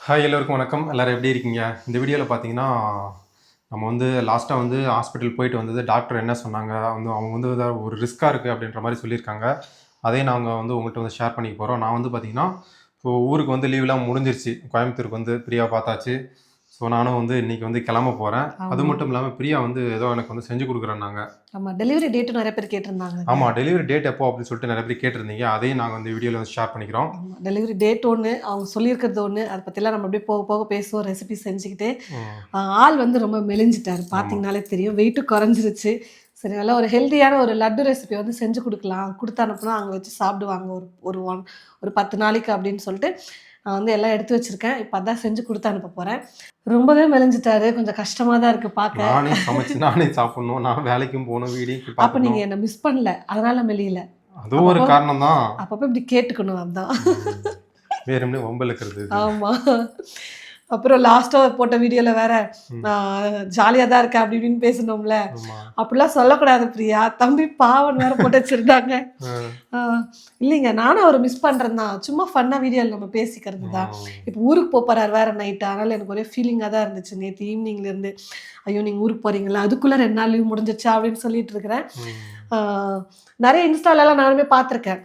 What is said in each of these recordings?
Hi எல்லோருக்கும் வணக்கம். எல்லாரும் எப்படி இருக்கீங்க? இந்த வீடியோவில் பார்த்தீங்கன்னா, நம்ம வந்து லாஸ்ட்டாக வந்து ஹாஸ்பிட்டல் போயிட்டு வந்தது. டாக்டர் என்ன சொன்னாங்க? அவங்க வந்து ஒரு ரிஸ்க்கா இருக்குது அப்படின்ற மாதிரி சொல்லியிருக்காங்க. அதையும் நாங்கள் வந்து உங்கள்கிட்ட வந்து ஷேர் பண்ணிக்க போகிறோம். நான் வந்து பார்த்தீங்கன்னா, இப்போ ஊருக்கு வந்து லீவ்லாம் முடிஞ்சிருச்சு. கோயம்புத்தூருக்கு வந்து பிரியா பார்த்தாச்சு. ஸோ நானும் வந்து இன்றைக்கி வந்து கிளம்ப போகிறேன். அது ஆமா. மட்டும் இல்லாமல் பிரியா வந்து ஏதோ எனக்கு வந்து செஞ்சு கொடுக்குறேன்னாங்க. ஆமா. டெலிவரி டேட்டும் நெறைய பேர் கேட்டிருந்தாங்க. ஆமாம், டெலிவரி டேட் எப்போ அப்படின்னு சொல்லிட்டு நிறைய பேர் கேட்டிருந்தீங்க. அதையும் நாங்கள் வந்து வீடியோவில் வந்து ஷேர் பண்ணிக்கிறோம். ஆமா. டெலிவரி டேட் ஒண்ணு, அவங்க சொல்லியிருக்கிறது ஒண்ணு. அத பத்திலாம் நம்ம அப்படியே போக போக பேசுவோம். ரெசிபி செஞ்சுக்கிட்டு. ஆள் வந்து ரொம்ப மெலிஞ்சிட்டாரு. பார்த்தீங்கனாலே தெரியும். வெயிட்டும் குறைஞ்சிருச்சு. சரி நல்லா ஒரு ஹெல்தியான ஒரு லட்டு ரெசிபி வந்து செஞ்சு குடுக்கலாம். குடுத்து அனுப்புனா அங்க வச்சு சாப்பிடுவாங்க. ஒரு 10 நாளைக்கு அப்படின்னு சொல்லிட்டு, நான் வந்து எல்லாம் எடுத்து வச்சிருக்கேன். இப்ப அதான் செஞ்சு குடுத்து அனுப்ப போறேன். ரொம்பவே மெலிஞ்சிட்டாரு. கொஞ்சம் கஷ்டமா தான் இருக்கு பார்க்க. நானே சமைச்சு நானே சாப்பிடணும். நான் வேலைக்கும் போகணும், வீடையும் அப்ப நீங்க பார்த்துக்கணும். என்ன மிஸ் பண்ணல. அதனால மெலியல. அதுவும் ஒரு அப்பப்போ காரணம் தான். அப்பப்போ இப்படி கேட்டுக்கணும் அதான். வேறும்னே வம்பிழுக்கிறது இது. ஆமா. அப்புறம் லாஸ்ட்டா போட்ட வீடியோல வேற ஜாலியா தான் இருக்கேன் அப்படி இப்படின்னு பேசணும்ல. ஆமா. அப்படிலாம் சொல்லக்கூடாது பிரியா. தம்பி பாவன் வேற போட்டு வச்சிருந்தாங்க. இல்லைங்க நானும் அவரை மிஸ் பண்றேன் தான். சும்மா ஃபன்னா வீடியோல நம்ம பேசிக்கிறது தான். இப்போ ஊருக்கு போறாரு வேற நைட்டு. அதனால எனக்கு ஒரே ஃபீலிங்காக தான் இருந்துச்சு நேற்று ஈவினிங்ல இருந்து. ஐயோ நீங்க ஊருக்கு போறீங்களா? அதுக்குள்ள 2 நாள் லீவ் முடிஞ்சிச்சா அப்படின்னு சொல்லிட்டு இருக்கிறேன். நிறைய இன்ஸ்டாலலாம் நானுமே பார்த்துருக்கேன்.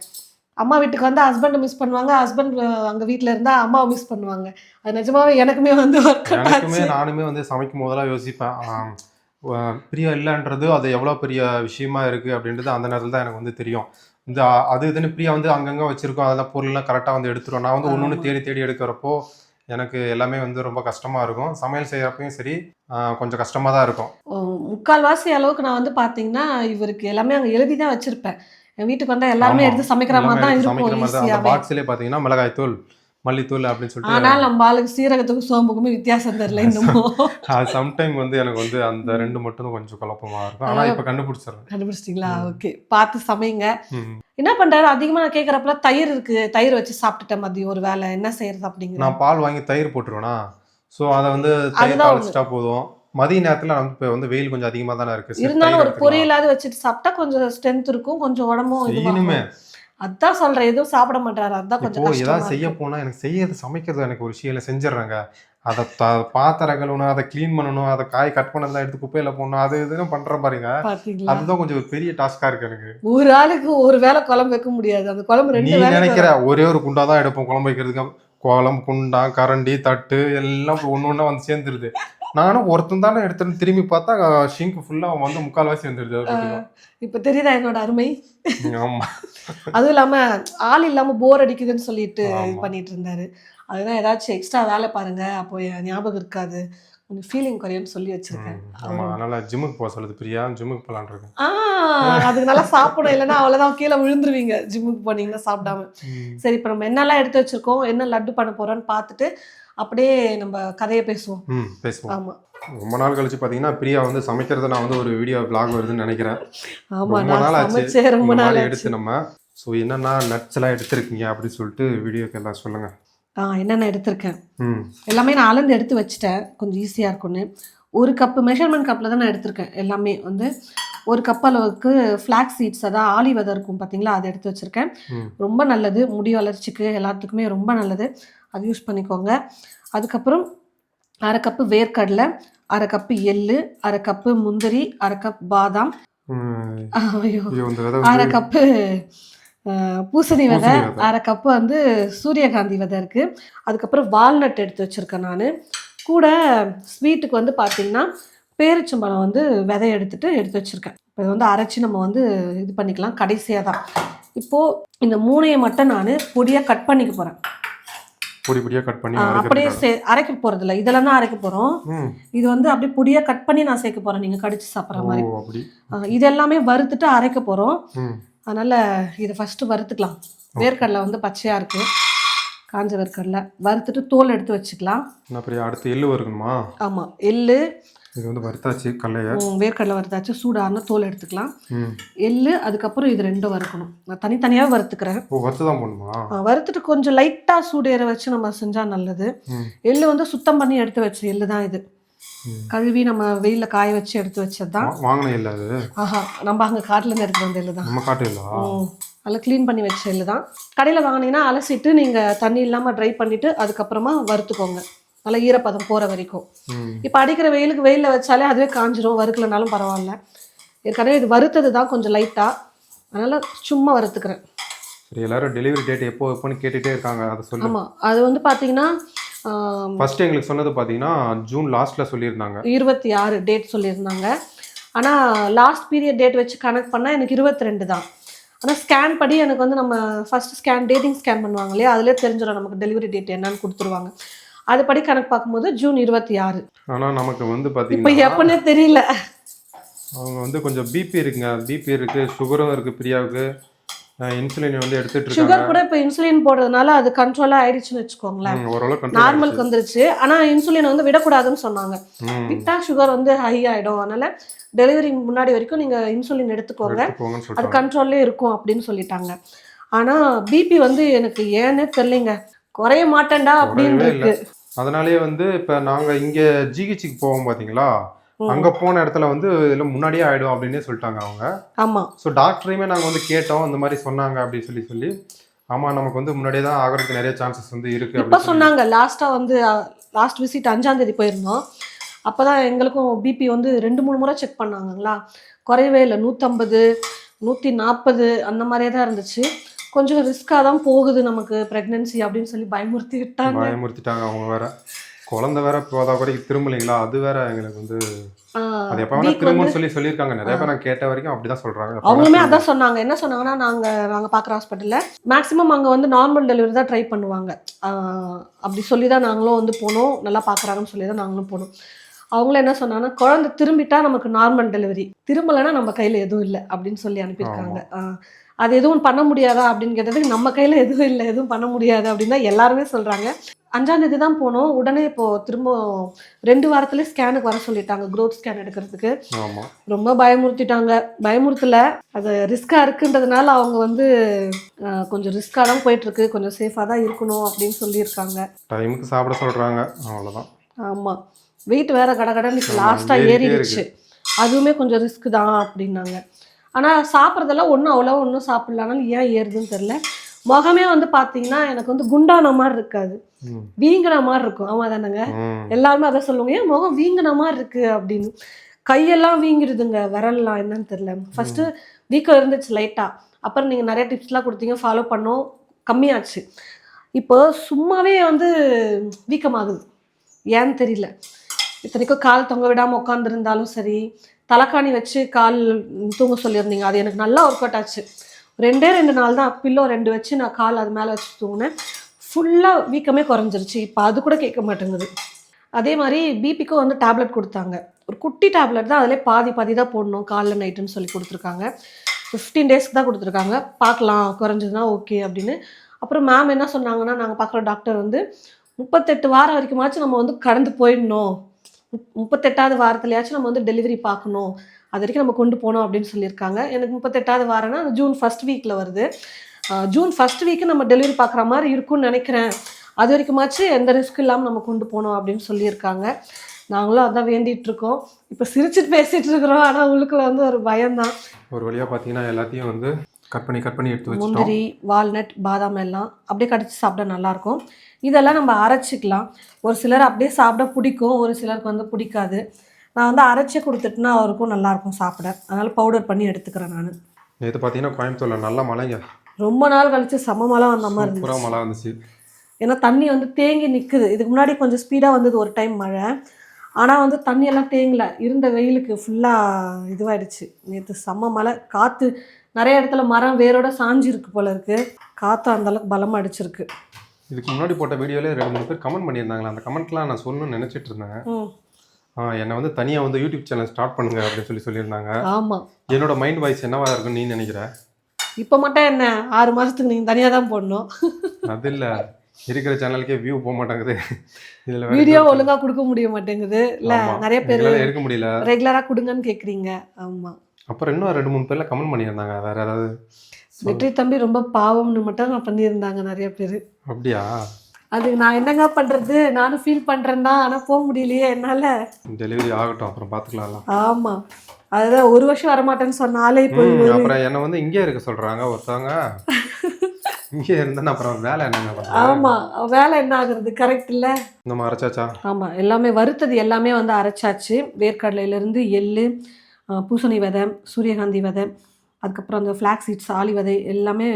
அம்மா வீட்டுக்கு வந்தா ஹஸ்பண்டை மிஸ் பண்ணுவாங்க. ஹஸ்பண்ட் அங்க வீட்ல இருந்தா அம்மாவை மிஸ் பண்ணுவாங்க. அது நிஜமாவே எனக்குமே வந்து ஒர்க் அவுட் எனக்குமே ஆச்சு. நானுமே வந்து சமைக்கும் போதெல்லாம் யோசிப்பேன். பிரியா இல்லைன்றது அது எவ்வளோ பெரிய விஷயமா இருக்குது அப்படின்றது அந்த நேரத்தில் தான் எனக்கு வந்து தெரியும். இந்த அது இதுன்னு பிரியா வந்து அங்கங்கே வச்சுருக்கோம். அதெல்லாம் பொருள்லாம் கரெக்டாக வந்து எடுத்துருவோம். நான் வந்து ஒன்று ஒன்று ஆமா. தேடி தேடி எடுக்கிறப்போ எனக்கு எல்லாமே வந்து ரொம்ப கஷ்டமாக இருக்கும். சமையல் செய்கிறப்பையும் சரி கொஞ்சம் கஷ்டமாக தான் இருக்கும். முக்கால்வாசி அளவுக்கு நான் வந்து பார்த்தீங்கன்னா, இவருக்கு எல்லாமே அங்க எழுதி தான் வச்சிருப்பேன். என் வீட்டுக்கு வந்தா எல்லாருமே ஆமாம், எடுத்து சமைக்கிற எல்லாமே மாரி தான் எடுத்து இருக்கும் சமைக்கிற மாதிரி தான். அந்த ஈஸியாவே. பாக்ஸ்லேயே பார்த்தீங்கன்னா மிளகாய்த்தூள், மல்லித்தூள் அப்படின்னு சொல்லிட்டு ஆனால் நம்ம ஆளுக்கு சீரகத்துக்கும் சோம்புக்குமே வித்தியாசம் தெரியல இன்னமும். அது சம்டைம் வந்து எனக்கு வந்து அந்த 2 மட்டும் கொஞ்சம் குழப்பமா இருக்கும். ஆனா இப்ப கண்டுபிடிச்சிடுறேன். கண்டுபிடிச்சிட்டீங்களா? ஓகே. பார்த்து சமைங்க. ம். என்ன பண்றாரு அதிகமா நான் கேட்கறப்பலாம் தயிர் இருக்கு. தயிர் வச்சு சாப்பிட்டுட்டேன் மதியம் ஒரு வேளை. என்ன செய்யறது அப்படிங்கிறாரு. நான் பால் வாங்கி தயிர் போட்டுருவேனா, ஸோ அத வந்து தயிர் அதுதான் ஒண்ணு. தாளிச்சுட்டா போதும். மதிய நேரத்துல நமக்கு இப்ப வந்து வெயில் கொஞ்சம் அதிகமா தானே இருக்கு. சரி இருந்தாலும் தயிர் ஒரு எடுத்துக்கலாம். பொரியலாவது வச்சுட்டு சாப்பிட்டா கொஞ்சம் ஸ்ட்ரென்த் இருக்கும். கொஞ்சம் உடம்பும் செய்யணுமே. இதுவாகும். அதான் சொல்றேன். எதுவும் சாப்பிட மாட்டாரு. அதான் இப்போ கொஞ்சம் கஷ்டமா ஏதாவது செய்ய இருக்கு. போனா எனக்கு செய்யறது சமைக்கிறது எனக்கு ஒரு விஷயம் இல்ல செஞ்சுடுறேங்க. அத பாத்திரம் கழுவணும், அத கிளீன் பண்ணணும், அத காய் கட் பண்ணதெல்லாம் எடுத்து குப்பையில போடணும். அது இதுன்னு பண்றேன் பாருங்க. பாத்தீங்களா? அதுதான் கொஞ்சம் ஒரு பெரிய டாஸ்க்கா இருக்கு எனக்கு. ஒரு ஆளுக்கு ஒரு வேளை குழம்பு வைக்க முடியாது. அந்த குழம்பு நீ 2 வேளைக்கு நினைக்கிற ஒரே ஒரு குண்டா தான் எடுப்போம் குழம்பு வைக்கிறதுக்கு. குழம்பு குண்டா, கரண்டி, தட்டு எல்லாம் ஒண்ணு ஒண்ணா வந்து சேர்ந்துருது. நானும் ஒருத்தன் தானே எடுத்துட்டு திரும்பி பார்த்தா ஷிங்க் ஃபுல்லா வந்து முக்கால்வாசி வந்துருது அது பாட்டுக்கு. இப்ப தெரியுதா என்னோட அருமை? ஆமா. அதுவும் இல்லாம ஆள் இல்லாம போர் அடிக்குதுன்னு சொல்லிட்டு இது ஆமா. பண்ணிட்டு இருந்தாரு. அதுதான் ஏதாச்சும் எக்ஸ்ட்ரா வேலை பாருங்க. அப்போ என் ஞாபகம் இருக்காது. கொஞ்சம் ஃபீலிங் குறையும்னு சொல்லி வச்சிருக்கேன். ஆமா. அதனால ஜிம்முக்கு போக சொல்லுது பிரியா. ஜிம்முக்கு போலான்னு இருக்கேன். ஆ அதுக்கு நல்லா சாப்பிடும். இல்லன்னா அவ்வளோதான் கீழ விழுந்துருவீங்க. ஜிம்முக்கு போனீங்கன்னா சாப்பிடாம. ம். சரி இப்ப நம்ம என்னலாம் எடுத்து வச்சிருக்கோம், என்ன லட்டு பண்ண போறோம்ன்னு பார்த்துட்டு, அப்படியே நம்ம கதைய பேசுவோம். பேசுவோம். ஆமா. ரொம்ப நாள் கழிச்சு பார்த்தீங்கன்னா, பிரியா வந்து சமைக்கிறத நான் வந்து ஒரு வீடியோ விளாக் வருதுன்னு நெனைக்கிறேன். ஆமா. ரொம்ப நான் நாள் ஆச்சு. சமைச்சே ரொம்ப இந்த நாள் மாரி ஆச்சு. எடுத்து நம்ம ஸோ என்னென்ன நட்ஸ் எல்லாம் எடுத்திருக்கீங்க அப்படின்னு சொல்லிட்டு வீடியோக்கு எல்லாம் சொல்லுங்க. என்னென்ன எடுத்திருக்கேன். ம். எல்லாமே நான் அளந்து எடுத்து வச்சுட்டேன். கொஞ்சம் ஈஸியா இருக்கும்னு. 1 கப்பு மெஷர்மென்ட் கப்ல தான் நான் எடுத்திருக்கேன். எல்லாமே வந்து 1 கப் அளவுக்கு ஃபிளாக்ஸ் சீட்ஸ் அதான் ஆளி விதை இருக்கும் பார்த்தீங்களா? அத எடுத்து வச்சிருக்கேன். ம். ரொம்ப நல்லது. முடி வளர்ச்சிக்கு எல்லாத்துக்குமே ரொம்ப நல்லது. அது யூஸ் பண்ணிக்கோங்க. அதுக்கப்புறம் 1/2 கப்பு வேர்க்கடலை, 1/2 கப்பு எள்ளு, 1/2 கப்பு முந்திரி, 1/2 கப் பாதாம். ம். ஐயோ! ஐயோ! இந்த விதை 1/2 வந்து கப்பு பூசணி விதை, பூசணி விதை. 1/2 கப்பு வந்து சூரியகாந்தி விதை இருக்கு. அதுக்கப்புறம் வால்நட் எடுத்து வச்சிருக்கேன் நானு. கூட ஸ்வீட்டுக்கு வந்து பார்த்தீங்கன்னா, பேரிச்சம்பழம் வந்து விதை எடுத்து வச்சிருக்கேன். இப்போ இத வந்து அரைச்சு நம்ம வந்து இது பண்ணிக்கலாம். கடைசியா தான். இப்போ இந்த 3யும் மட்டும் நானு பொடியா கட் பண்ணிக்க போறேன். பொடி பொடியா கட் பண்ணி அப்படியே அரைக்கிறதுக்காக. அரைக்க போறதில்ல. இதெல்லாம் தான் அரைக்க போறோம். ம். இது வந்து அப்படியே பொடியா கட் பண்ணி நான் சேர்க்க போறேன். நீங்க கடிச்சு சாப்பிடுற ஓ! மாரி. அப்படி. இது எல்லாமே வறுத்துட்டு அரைக்க போறோம். ம். அதனால இத ஃபர்ஸ்ட் வறுத்துக்கலாம். வேர்க்கடலை வந்து பச்சையா இருக்கு. காஞ்ச வேர்க்கடலை. வறுத்துட்டு தோல் எடுத்து வச்சுக்கலாம். என்ன பிரியா அடுத்து எள்ளு வறுக்கணுமா? ஆமா. எள்ளு, இது வந்து வறுத்தாச்சு கடலைய. வேர்க்கடலை வறுத்தாச்சு. சூடான தோல் எடுத்துக்கலாம். ம். எள்ளு அதுக்கப்புறம் இது 2ம் வறுக்கணும். நான் தனித்தனியாவே வறுத்துக்கிறேன். ஓ! வறுத்து தான் போடணுமா? வறுத்துட்டு கொஞ்சம் லைட்டா சூடேற வச்சு நம்ம செஞ்சா நல்லது. ம். எள்ளு வந்து சுத்தம் பண்ணி எடுத்து வச்ச எள்ளு தான் இது. ம். கழுவி நம்ம வெயில்ல காய வச்சு எடுத்து வச்சது தான். வாங்கின எள்ளு அது? ஆஹா நம்ம அங்க காட்டுல இருந்து எடுத்து வந்த எள்ளு தான். நம்ம காட்டு எள்ளா? அதில் க்ளீன் பண்ணி வச்ச எள்ளு தான். கடையில் வாங்கினீங்கன்னா அலசிட்டு நீங்கள் தண்ணி இல்லாமல் ட்ரை பண்ணிவிட்டு அதுக்கப்புறமா வறுத்துக்கோங்க, நல்லா ஈரப்பதம் போகிற வரைக்கும். இப்போ அடிக்கிற வெயிலுக்கு வெயிலில் வச்சாலே அதுவே காஞ்சிரும், வறுக்கலனாலும் பரவாயில்ல. ஏற்கனவே இது வறுத்தது தான் கொஞ்சம் லைட்டாக, அதனால் சும்மா வறுத்துக்கிறேன். சரி, எல்லாரும் டெலிவரி டேட் எப்போன்னு கேட்டுகிட்டே இருக்காங்க, அதை சொல்லு. ஆமாம், அது வந்து பார்த்தீங்கன்னா ஃபர்ஸ்ட் எங்களுக்கு சொன்னது பார்த்தீங்கன்னா ஜூன் லாஸ்ட்டில் சொல்லியிருந்தாங்க, 26 டேட் சொல்லியிருந்தாங்க. ஆனால் லாஸ்ட் பீரியட் டேட் வச்சு கனெக்ட் பண்ணால் எனக்கு 22 தான். ஆனால் ஸ்கேன் படி எனக்கு வந்து நம்ம ஃபஸ்ட்டு ஸ்கேன் டேட்டிங் ஸ்கேன் பண்ணுவாங்க இல்லையா, அதிலே தெரிஞ்சிடும் நமக்கு டெலிவரி டேட் என்னன்னு கொடுத்துருவாங்க. அதுபடி கணக்கு பார்க்கும்போது ஜூன் 26. ஆனால் நமக்கு வந்து இப்போ பார்த்தீங்கன்னா எப்போன்னே தெரியல. அவங்க வந்து கொஞ்சம் பிபி இருக்குங்க, பிபி இருக்குது, சுகரும் இருக்குது பிரியாவுக்கு, இன்சுலின் வந்து எடுத்துட்டு இருக்காங்க. சுகர் கூட இப்போ இன்சுலின் போடுறதுனால அது கண்ட்ரோலாக ஆயிடுச்சுன்னு வச்சுக்கோங்களேன், ஓரளவு control நார்மலுக்கு வந்துருச்சு. ஆனால் இன்சுலின் வந்து விடக்கூடாதுன்னு சொன்னாங்க, ம், விட்டா சுகர் வந்து ஹை ஆகிடும், அதனால டெலிவரி முன்னாடி வரைக்கும் நீங்கள் இன்சுலின் எடுத்துக்கோங்க, எடுத்துக்கோங்கன்னு அது சொல்றாங்க. கண்ட்ரோல்லே இருக்கும் அப்படின்னு சொல்லிட்டாங்க. ஆனால் பிபி வந்து எனக்கு ஏன்னே தெரியலைங்க, குறைய மாட்டேன்டா அப்படின்னு குறையவே இல்லை. இருக்கு. அதனாலேயே வந்து இப்போ நாங்கள் இங்கே ஜிஹெச்சுக்கு போவோம் பார்த்தீங்களா, அங்கே போன இடத்துல வந்து இதில் முன்னாடியே ஆகிடும் அப்படின்னே சொல்லிட்டாங்க அவங்க. ஆமாம், ஸோ டாக்டரையுமே நாங்கள் வந்து கேட்டோம், இந்த மாதிரி சொன்னாங்க அப்படின்னு சொல்லி ஆமாம் நமக்கு வந்து முன்னாடியே தான் ஆகிறதுக்கு நிறைய சான்சஸ் வந்து இருக்குது இப்போ அப்படின்னு சொல்லி. சொன்னாங்க. லாஸ்ட்டாக வந்து லாஸ்ட் விசிட் 5ஆம் தேதி போயிருந்தோம். அப்போ தான் எங்களுக்கும் பிபி வந்து 2-3 முறை செக் பண்ணாங்களா, குறையவே இல்லை, 150 140 அந்த மாதிரியே தான் இருந்துச்சு. கொஞ்சம் ரிஸ்க்காக தான் போகுது நமக்கு ப்ரெக்னென்சி அப்படின்னு சொல்லி பயமுறுத்தி விட்டாங்க. பயமுறுத்திட்டாங்க அவங்க வேற, குழந்தை வேற போதா வரைக்கும் திரும்பலைங்களா, அது வேற எங்களுக்கு வந்து அது எப்போ வேணா வீக் வந்து திரும்பும்னு சொல்லியிருக்காங்க. நிறைய பேர் நான் கேட்ட வரைக்கும் அப்படிதான் சொல்றாங்க. அவங்களுமே அதான் சொன்னாங்க. என்ன சொன்னாங்கன்னா, நாங்கள் பார்க்குற ஹாஸ்பிட்டலில் மேக்ஸிமம் அங்கே வந்து நார்மல் டெலிவரி தான் ட்ரை பண்ணுவாங்க. அப்படி சொல்லி தான் நாங்களும் வந்து போனோம், நல்லா பார்க்குறாங்கன்னு சொல்லி தான் நாங்களும் போனோம். அவங்களும் என்ன சொன்னாங்கன்னா, குழந்தை திரும்பிட்டா நமக்கு நார்மல் டெலிவரி, திரும்பலைன்னா நம்ம கையில் எதுவும் இல்லை அப்படின்னு சொல்லி அனுப்பியிருக்காங்க. அது எதுவும் பண்ண முடியாதா அப்படின்னு கேட்டதுக்கு நம்ம கையில் எதுவும் இல்லை, எதுவும் பண்ண முடியாது அப்படின்னு தான் எல்லாருமே சொல்கிறாங்க. 5ஆம் தேதி தான் போனோம். உடனே இப்போது திரும்ப 2 வாரத்துலேயே ஸ்கேனுக்கு வர சொல்லிட்டாங்க, க்ரோத் ஸ்கேன் எடுக்கிறதுக்கு. ஆமா, ரொம்ப பயமுறுத்திட்டாங்க. பயமுறுத்தல, அது ரிஸ்க்காக இருக்குன்றதுனால அவங்க வந்து கொஞ்சம் ரிஸ்க்காக தான் போயிட்டுருக்கு, கொஞ்சம் சேஃபாக தான் இருக்கணும் அப்படின்னு சொல்லியிருக்காங்க. டைமுக்கு சாப்பிட சொல்றாங்க, அவ்வளவுதான். ஆமாம், வெயிட் வேறு கடகடன்னு இப்போ ஆமா, லாஸ்ட்டாக ஏறிட்டே ஏறிடுச்சு, அதுவுமே கொஞ்சம் ரிஸ்க்கு தான் அப்படின்னாங்க. ஆனால் சாப்பிட்றதெல்லாம் ஒன்றும் சாப்பிட்லனாலும் ஏன் ஏறுதுன்னு தெரில. முகமே வந்து பார்த்தீங்கன்னா எனக்கு வந்து குண்டான மாதிரி இருக்காது, ம், வீங்கின மாதிரி இருக்கும். ஆமாம் தானேங்க, ம். எல்லாருமே அதை சொல்லுவாங்க, ஏன் முகம் வீங்கின மாதிரி இருக்குது அப்படின்னு. கையெல்லாம் வீங்கிடுதுங்க, விரல்லாம் என்னன்னு தெரில. ஃபஸ்ட்டு வீக்கம் இருந்துச்சு லைட்டாக, அப்புறம் நீங்கள் நிறைய டிப்ஸ்லாம் கொடுத்தீங்க, ஃபாலோ பண்ணோம், கம்மியாச்சு. இப்போ சும்மாவே வந்து வீக்கமாகுது, ஏன்னு தெரியல. இத்தனைக்கும் கால் தொங்க விடாமல் உட்காந்துருந்தாலும் சரி, தலைக்காணி வச்சு கால் தூங்க சொல்லியிருந்தீங்க, அது எனக்கு நல்லா ஒர்க் அவுட் ஆச்சு. 2 நாள் தான் பில்லோ 2 வச்சு நான் கால் அது மேலே வச்சு தூங்கினேன், ஃபுல்லாக வீக்கமே குறைஞ்சிருச்சு. இப்போ அது கூட கேட்க மாட்டேங்குது. அதே மாதிரி பிபிக்கும் வந்து டேப்லெட் கொடுத்தாங்க, ஒரு குட்டி டேப்லெட் தான், அதிலே பாதி தான் போடணும் காலைல நைட்டுன்னு சொல்லி கொடுத்துருக்காங்க. 15 டேஸ்க்கு தான் கொடுத்துருக்காங்க, பார்க்கலாம் குறைஞ்சதுன்னா ஓகே அப்படின்னு. அப்புறம் மேம் என்ன சொன்னாங்கன்னா, நாங்கள் பார்க்குற டாக்டர் வந்து 38 வாரம் வரைக்குமாச்சும் நம்ம வந்து கடந்து போயிடணும், 38வது வாரத்துலையாச்சும் நம்ம வந்து டெலிவரி பார்க்கணும், அது வரைக்கும் நம்ம கொண்டு போனோம் அப்படின்னு சொல்லியிருக்காங்க. எனக்கு 38வது வாரம்னா ஜூன் 1 வீக்கில் வருது. ஜூன் 1 வீக்கு நம்ம டெலிவரி பார்க்குற மாதிரி இருக்கும்னு நினைக்கிறேன், அது வரைக்குமாச்சு எந்த ரிஸ்க் இல்லாமல் நம்ம கொண்டு போனோம் அப்படின்னு சொல்லியிருக்காங்க. நாங்களும் அதான் வேண்டிகிட்டு இருக்கோம். இப்போ சிரிச்சுட்டு பேசிகிட்டு இருக்கிறோம், ஆனால் உள்ளுக்குள்ள வந்து ஒரு பயம்தான். ஒரு வழியாக பார்த்தீங்கன்னா எல்லாத்தையும் வந்து கட் பண்ணி எடுத்து வச்சுட்டோம். முந்திரி, வால்நட், பாதாம் எல்லாம் அப்படியே கடிச்சு சாப்பிட நல்லாயிருக்கும். இதெல்லாம் நம்ம அரைச்சிக்கலாம். ஒரு சிலர் அப்படியே சாப்பிட பிடிக்கும், ஒரு சிலருக்கு வந்து பிடிக்காது. நான் வந்து அரைச்சி கொடுத்துட்டுனா அவருக்கும் நல்லாயிருக்கும் சாப்பிட, அதனால் பவுடர் பண்ணி எடுத்துக்கிறேன் நான். நேற்று பார்த்தீங்கன்னா கோயம்புத்தூரில் நல்ல மழைங்க, ரொம்ப நாள் கழிச்சு செம மழை வந்த மாதிரி சூப்பராக இருந்துச்சு. மழை வந்துச்சு. ஏன்னா தண்ணி வந்து தேங்கி நிற்குது. இதுக்கு முன்னாடி கொஞ்சம் ஸ்பீடாக வந்தது ஒரு டைம் மழை, ஆனால் வந்து தண்ணியெல்லாம் தேங்கலை, இருந்த வெயிலுக்கு ஃபுல்லாக இதுவாகிடுச்சு. நேற்று செம்ம மழை, காற்று நிறைய இடத்துல மரம் வேரோட சாஞ்சிருக்கு போல இருக்குது, காற்று அந்தளவுக்கு பலமாக அடிச்சிருக்கு. இதுக்கு முன்னாடி போட்ட வீடியோவில் 2-3 பேர் கமெண்ட் பண்ணியிருந்தாங்களா, அந்த கமெண்ட்லாம் நான் சொல்லணும்னு நினச்சிட்டு இருந்தேன். என்னை வந்து தனியாக வந்து யூடியூப் சேனல் ஸ்டார்ட் பண்ணுங்க அப்படின்னு சொல்லியிருந்தாங்க. ஆமாம், என்னோட மைண்ட் வாய்ஸ் என்னவா இருக்குன்னு நீ நினைக்கிற? இப்போ மட்டும் என்ன 6 மாதத்துக்கு நீங்கள் தனியாக தான் போடணும். அது இல்லை, இருக்கிற சேனலுக்கே வியூ போக மாட்டேங்குது, இதில் வீடியோ ஒழுங்காக கொடுக்க முடிய மாட்டேங்குது இல்லை, நிறைய பேர் எடுக்க முடியல, ரெகுலராக கொடுங்கன்னு கேட்குறீங்க. ஆமாம், அப்புறம் இன்னும் 2-3 பேர்ல கமெண்ட் பண்ணியிருந்தாங்க வேற ஏதாவது. வெற்றி தம்பி ரொம்ப பாவம்னு மட்டும் நான் பண்ணியிருந்தாங்க நிறைய பேர். அப்படியா? அதுக்கு நான் என்னங்க பண்ணுறது, நானும் ஃபீல் பண்ணுறேன் தான், ஆனால் போக முடியலையே என்னால். டெலிவரி ஆகட்டும், அப்புறம் பார்த்துக்கலாம்ல. ஆமாம், அதுதான் 1 வருஷம் வரமாட்டேன்னு சொன்னாலே இப்போ அப்புறம் என்னை வந்து இங்கே இருக்க சொல்கிறாங்க ஒருத்தவங்க. இங்கே இருந்தேன்னா அப்புறம் வேலை என்னங்க பண்ணுறது? ஆமாம், வேலை என்ன ஆகுறது, கரெக்ட் இல்லை? நம்ம அரைச்சாச்சா? ஆமாம், எல்லாமே வறுத்தது எல்லாமே வந்து அரைச்சாச்சு. வேர்க்கடலையிலேருந்து எள்ளு, பூசணி விதை, சூரியகாந்தி விதை, அதுக்கப்புறம் அந்த ஃப்ளாக் சீட்ஸ் ஆளி விதை எல்லாமே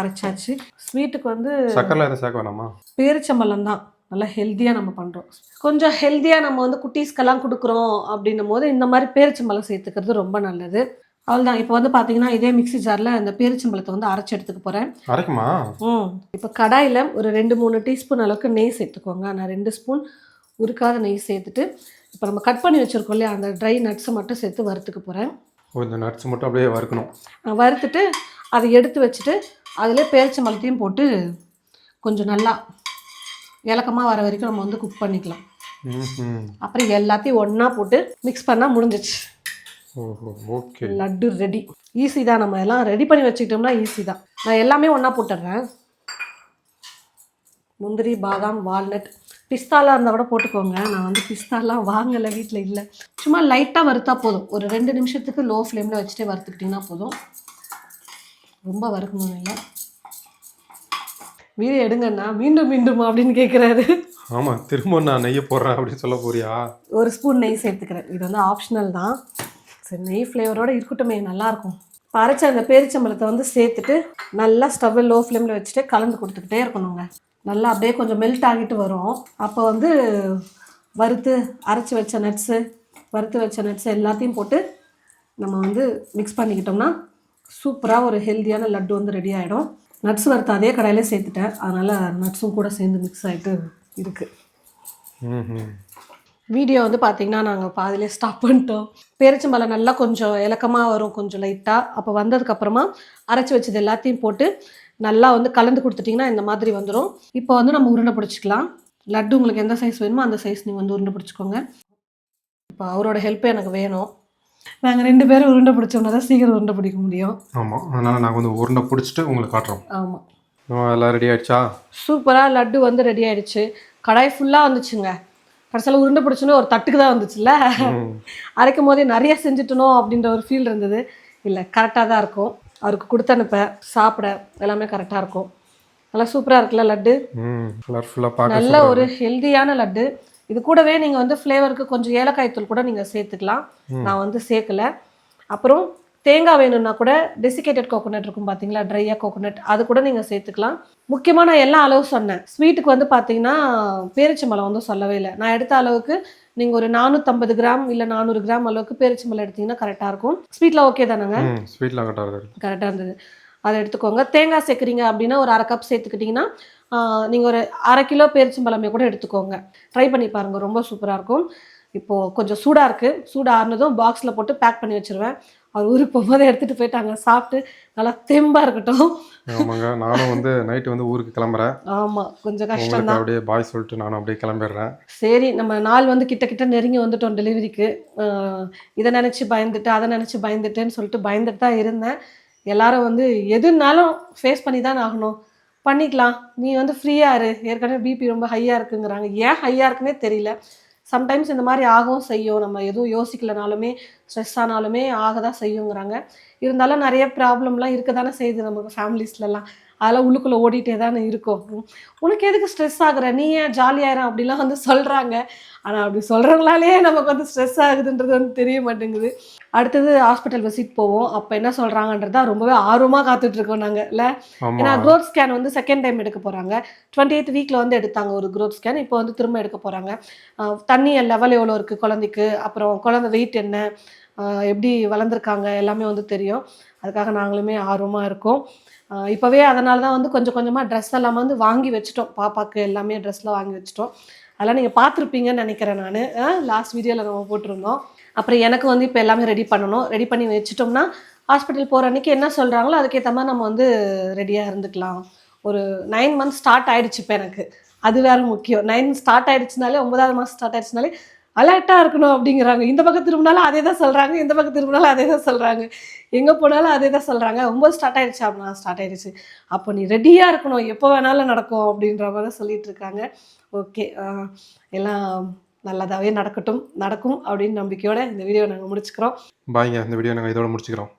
அரைச்சாச்சு. ஸ்வீட்டுக்கு வந்து சக்கரை எதுவும் சேர்க்க வேணாமா? பேரிச்சம்பழம் தான் நல்லா ஹெல்த்தியாக நம்ம பண்ணுறோம். கொஞ்சம் ஹெல்த்தியாக நம்ம வந்து குட்டீஸ்க்கெல்லாம் கொடுக்குறோம் அப்படின்னும் போது இந்த மாதிரி பேரிச்சம்பழம் சேர்த்துக்கிறது ரொம்ப நல்லது. அவ்வளோதான். இப்போ வந்து பார்த்தீங்கன்னா இதே மிக்ஸி ஜாரில் இந்த பேரிச்சம்பழத்தை வந்து அரைச்சி எடுத்துக்க போகிறேன். அரைக்குமா? இப்போ கடாயில் ஒரு 2-3 டீஸ்பூன் அளவுக்கு நெய் சேர்த்துக்கோங்க. நான் 2 ஸ்பூன் உருக்காத நெய் சேர்த்துட்டு இப்போ நம்ம கட் பண்ணி வச்சுருக்கோம் இல்லையா, அந்த ட்ரை நட்ஸை மட்டும் சேர்த்து வறுத்துக்க போகிறேன். இந்த நட்ஸ் மட்டும் அப்படியே வறுக்கணும். வறுத்துட்டு அதை எடுத்து வச்சுட்டு அதிலே பேரிச்சம்பழத்தையும் போட்டு கொஞ்சம் நல்லா இலக்கமாக வர வரைக்கும் நம்ம வந்து குக் பண்ணிக்கலாம். அப்புறம் எல்லாத்தையும் ஒன்றா போட்டு மிக்ஸ் பண்ணால் முடிஞ்சிச்சு. ஓஹோ, ஓகே. லட்டு ரெடி. ஈஸி தான், நம்ம எல்லாம் ரெடி பண்ணி வச்சுக்கிட்டோம்னா ஈஸி தான். நான் எல்லாமே ஒன்றா போட்டுடுறேன். முந்திரி, பாதாம், வால்நட், பிஸ்தாலாம் இருந்தால் கூட போட்டுக்கோங்க. நான் வந்து பிஸ்தாலாம் வாங்கலை, வீட்டில் இல்லை. சும்மா லைட்டாக வறுத்தா போதும். ஒரு 2 நிமிஷத்துக்கு லோ ஃப்ளேமில் வச்சுட்டே வறுத்துக்கிட்டிங்கன்னா போதும். ரொம்ப வறுக்கணும் இல்லை. வீடியோ எடுங்கண்ணா, மீண்டும் மீண்டும் அப்படின்னு கேட்குறாரு. ஆமாம், திரும்ப நான் நெய்யை போடுறேன் அப்படின்னு சொல்ல போறியா? 1 ஸ்பூன் நெய் சேர்த்துக்கிறேன். இது வந்து ஆப்ஷனல் தான். சரி, நெய் ஃப்ளேவரோடு இருக்கட்டுமே, நல்லாயிருக்கும். இப்போ அரைச்ச அந்த பேரிச்சம்பழத்தை வந்து சேர்த்துட்டு நல்லா ஸ்டவ்வை லோ ஃப்ளேமில் வச்சுட்டு கலந்து கொடுத்துக்கிட்டே இருக்கணுங்க. நல்லா அப்படியே கொஞ்சம் மெல்ட் ஆகிட்டு வரும். அப்போ வந்து வறுத்து வறுத்து வச்ச நட்ஸு எல்லாத்தையும் போட்டு நம்ம வந்து மிக்ஸ் பண்ணிக்கிட்டோம்னா சூப்பராக ஒரு ஹெல்த்தியான லட்டு வந்து ரெடி ஆகிடும். நட்ஸ் வறுத்து அதே கடையிலே சேர்த்துட்டேன், அதனால் நட்ஸும் கூட சேர்ந்து மிக்ஸ் ஆகிட்டு இருக்குது. வீடியோ வந்து பார்த்திங்கன்னா நாங்கள் பாதியிலே ஸ்டாப் பண்ணிட்டோம். பேரிச்சம்பழம் நல்லா கொஞ்சம் இலக்கமாக வரும், கொஞ்சம் லைட்டாக. அப்போ வந்ததுக்கப்புறமா அரைச்சி வச்சது எல்லாத்தையும் போட்டு நல்லா வந்து கலந்து கொடுத்துட்டிங்கன்னா இந்த மாதிரி வந்துடும். இப்போ வந்து நம்ம உருண்டை பிடிச்சிக்கலாம். லட்டு உங்களுக்கு எந்த சைஸ் வேணுமோ அந்த சைஸ் நீங்கள் வந்து உருண்டை பிடிச்சிக்கோங்க. இப்போ அவரோட ஹெல்ப்பே எனக்கு வேணும். நாங்கள் 2 பேரும் உருண்டை பிடிச்சோம்னா தான் சீக்கிரம் உருண்டை பிடிக்க முடியும். ஆமாம், அதனால் நாங்கள் வந்து உருண்டை பிடிச்சிட்டு உங்களுக்கு காட்டுறோம். ஆமாம், எல்லாம் ரெடி ஆகிடுச்சா? சூப்பராக லட்டு வந்து ரெடி ஆகிடுச்சு. கடாய் ஃபுல்லாக வந்துச்சுங்க. கடைசியில் உருண்டை பிடிச்சோன்னு ஒரு தட்டுக்கு தான் வந்துச்சுல்ல. அரைக்கும் போதே நிறைய செஞ்சுட்டணும் அப்படின்ற ஒரு ஃபீல் இருந்தது. இல்லை, கரெக்டாக தான் இருக்கும். அவருக்கு கொடுத்து அனுப்ப சாப்பிட எல்லாமே கரெக்டாக இருக்கும். நல்லா சூப்பராக இருக்குல்ல லட்டு. நல்ல ஒரு ஹெல்தியான லட்டு. இது கூடவே நீங்கள் வந்து ஃப்ளேவருக்கு கொஞ்சம் ஏலக்காய் தூள் கூட நீங்கள் சேர்த்துக்கலாம். நான் வந்து சேர்க்கலை. அப்புறம் தேங்காய் வேணும்னா கூட டெசிகேட்டட் கோகோனட் இருக்கும் பார்த்தீங்களா, ட்ரையாக கோகோனட், அது கூட நீங்கள் சேர்த்துக்கலாம். முக்கியமாக நான் எல்லா அளவு சொன்னேன். ஸ்வீட்டுக்கு வந்து பார்த்தீங்கன்னா பேரிச்சம்பழம் வந்து சொல்லவே இல்லை. நான் எடுத்த அளவுக்கு நீங்கள் ஒரு 450 கிராம் இல்லை 400 கிராம் அளவுக்கு பேரிச்சம்பழம் எடுத்திங்கன்னா கரெக்டாக இருக்கும். ஸ்வீட்டில் ஓகே தானேங்க? ஸ்வீட்டில் கரெக்டாக இருந்தது. அதை எடுத்துக்கோங்க. தேங்காய் சேர்க்குறீங்க அப்படின்னா ஒரு 1/2 கப் சேர்த்துக்கிட்டிங்கன்னா நீங்கள் ஒரு 1/2 கிலோ பேரிச்சம்பழமே கூட எடுத்துக்கோங்க. ட்ரை பண்ணி பாருங்கள், ரொம்ப சூப்பராக இருக்கும். இப்போது கொஞ்சம் சூடாக இருக்குது. சூடாக ஆறுனதும் பாக்ஸில் போட்டு பேக் பண்ணி வச்சுருவேன். அவர் ஊருக்கு போகும்போது எடுத்துகிட்டு போயிட்டாங்க. சாப்பிட்டு நல்லா தெம்பாக இருக்கட்டும். ஆமாங்க, நானும் வந்து நைட்டு வந்து ஊருக்கு கிளம்புறேன். ஆமாம், கொஞ்சம் கஷ்டம் தான். அப்படியே பாய் சொல்லிட்டு நானும் அப்படியே கிளம்பிடுறேன். சரி, நம்ம நாள் வந்து கிட்ட நெருங்கி வந்துட்டோம் டெலிவரிக்கு. இதை நினச்சி பயந்துட்டு அதை நினச்சி பயந்துட்டேன்னு சொல்லிட்டு பயந்துட்டு தான் இருந்தேன். எல்லாரும் வந்து எதுனாலும் ஃபேஸ் பண்ணி தான் ஆகணும், பண்ணிக்கலாம், நீ வந்து ஃப்ரீயாக இரு, ஏற்கனவே பிபி ரொம்ப ஹையாக இருக்குங்கிறாங்க. ஏன் ஹையாக இருக்குன்னே தெரியல. சம்டைம்ஸ் இந்த மாதிரி ஆகவும் செய்யும். நம்ம எதுவும் யோசிக்கலனாலுமே ஸ்ட்ரெஸ் ஆனாலுமே ஆக தான் செய்யுங்கிறாங்க. இருந்தாலும் நிறைய ப்ராப்ளம்லாம் இருக்க தானே செய்யுது நமக்கு ஃபேமிலிஸ்லலாம். அதெல்லாம் உள்ளுக்குள்ளே ஓடிட்டே தானே இருக்கும். உனக்கு எதுக்கு ஸ்ட்ரெஸ் ஆகுற, நீ ஏன் ஜாலியாயிரம் அப்படிலாம் வந்து சொல்கிறாங்க. ஆனால் அப்படி சொல்கிறவங்களாலே நமக்கு வந்து ஸ்ட்ரெஸ் ஆகுதுன்றது வந்து தெரிய மாட்டேங்குது. அடுத்தது ஹாஸ்பிட்டல் விசிட் போவோம். அப்போ என்ன சொல்கிறாங்கன்றதா ரொம்பவே ஆர்வமாக காத்துட்ருக்கோம் நாங்கள் இல்லை. ஏன்னா க்ரோத் ஸ்கேன் வந்து செகண்ட் டைம் எடுக்க போகிறாங்க. 28th வீக்கில் வந்து எடுத்தாங்க ஒரு க்ரோத் ஸ்கேன். இப்போ வந்து திரும்ப எடுக்க போகிறாங்க. தண்ணி லெவல் எவ்வளோ இருக்குது குழந்தைக்கு, அப்புறம் குழந்தை வெயிட் என்ன, எப்படி வளர்ந்துருக்காங்க எல்லாமே வந்து தெரியும். அதுக்காக நாங்களுமே ஆர்வமாக இருக்கோம். இப்போவே அதனால தான் வந்து கொஞ்சம் கொஞ்சமாக ட்ரெஸ் எல்லாம் வந்து வாங்கி வச்சுட்டோம். பாப்பாவுக்கு எல்லாமே ட்ரெஸ்லாம் வாங்கி வச்சுட்டோம். அதெல்லாம் நீங்கள் பார்த்துருப்பீங்கன்னு நினைக்கிறேன். நான் லாஸ்ட் வீடியோவில் நம்ம போட்டிருந்தோம். அப்புறம் எனக்கு வந்து இப்போ எல்லாமே ரெடி பண்ணணும். ரெடி பண்ணி வச்சுட்டோம்னா ஹாஸ்பிட்டல் போகிற அன்றைக்கி என்ன சொல்கிறாங்களோ அதுக்கேற்ற மாதிரி நம்ம வந்து ரெடியாக இருந்துக்கலாம். ஒரு 9 மந்த்ஸ் ஸ்டார்ட் ஆகிடுச்சு இப்போ எனக்கு. அது வேறு முக்கியம். 9 ஸ்டார்ட் ஆகிடுச்சுனாலே 9வது மாதம் ஸ்டார்ட் ஆகிடுச்சுனாலே அலர்ட்டாக இருக்கணும் அப்படிங்கிறாங்க. இந்த பக்கம் திரும்பினாலும் அதே தான் சொல்கிறாங்க, இந்த பக்கம் திரும்பினாலும் அதே தான் சொல்கிறாங்க, எங்கே போனாலும் அதே தான் சொல்கிறாங்க. 9 ஸ்டார்ட் ஆயிடுச்சு அப்படின்னா ஸ்டார்ட் ஆயிடுச்சு, அப்போ நீ ரெடியாக இருக்கணும், எப்போ வேணாலும் நடக்கும் அப்படின்ற மாதிரி சொல்லிட்டு இருக்காங்க. ஓகே, எல்லாம் நல்லதாகவே நடக்கும் அப்படின்னு நம்பிக்கையோட இந்த வீடியோ நாங்கள் முடிச்சுக்கிறோம். பாய்ங்க, இந்த வீடியோ நாங்கள் இதோட முடிச்சுக்கிறோம்.